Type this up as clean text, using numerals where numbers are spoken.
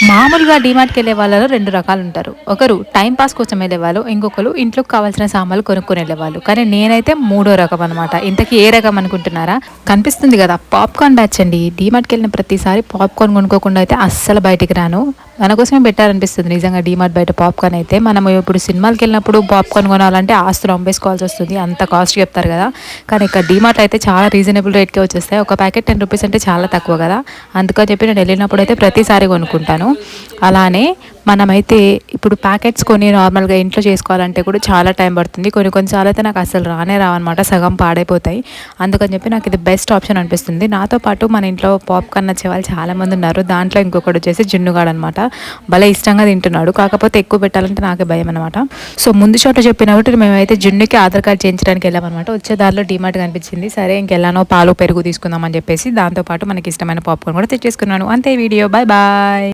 మామూలుగా డీమార్ట్‌కి వెళ్ళే వాళ్ళలో 2 రకాలుంటారు. ఒకరు టైమ్ పాస్ కోసం వెళ్ళేవాళ్ళు. ఇంకొకరు ఇంట్లోకి కావాల్సిన సామాన్లు కొనుక్కొని వెళ్ళేవాళ్ళు. కానీ నేనైతే మూడో రకం అనమాట. ఇంతకీ ఏ రకం అనుకుంటున్నారా? కనిపిస్తుంది గదా! పాప్‌కార్న్ బ్యాచ్ అండి. డీమార్ట్‌కెళ్ళిన ప్రతిసారి పాప్‌కార్న్ కొనుక్కోకుండా అయితే అస్సలు బయటికి రాను. మన కోసమే బెట్టారనిపిస్తుంది నిజంగా డీమార్ట్ బయట పాప్‌కార్న్ అయితే. మనము ఇప్పుడు సినిమాలకెళ్ళినప్పుడు పాప్‌కార్న్ కొనాలంటే ఆస్తులు అమ్మేసుకోవాల్సొస్తుంది. అంత కాస్ట్ చెప్తారు గదా! కానీ ఇక్కడ డీమార్ట్‌లో అయితే చాలా రీజనబుల్ రేట్‌కే వచ్చేస్తాయి. ఒక ప్యాకెట్ రూ. 10 అంటే చాలా తక్కువ గదా! అందుకని చెప్పి నేను వెళ్ళినప్పుడైతే ప్రతిసారి కొనుక్కుంటాను. అలానే మనమైతే ఇప్పుడు ప్యాకెట్స్ కొని నార్మల్‌గా ఇంట్లో చేసుకోవాలంటే కూడా చాలా టైం పడుతుంది. కొన్ని సార్లు అయితే నాకు అసలు రానే రావన్నమాట. సగం పాడైపోతాయి. అందుకని చెప్పి నాకు ఇది బెస్ట్ ఆప్షన్ అనిపిస్తుంది. నాతో పాటు మన ఇంట్లో పాప్‌కార్న్ నచ్చే వాళ్ళు చాలామంది ఉన్నారు. దాంట్లో ఇంకొకడు వచ్చేసి జున్నుగాడు అనమాట. భలే ఇష్టంగా తింటున్నాడు. కాకపోతే ఎక్కువ పెట్టాలంటే నాకే భయం అనమాట. సో ముందు చోట చెప్పినప్పుడు మేమైతే జున్నుకి ఆధార్ కార్డ్ చేయించడానికి వెళ్ళామన్నమాట. వచ్చే దారిలో డీమార్ట్ కనిపించింది. సరే ఇంకెళ్ళానో పాలు పెరుగు తీసుకుందాం అని చెప్పేసి దాంతో పాటు మనకి ఇష్టమైన పాప్‌కార్న్ కూడా తెచ్చేసుకున్నాను. అంతే వీడియో. Bye bye.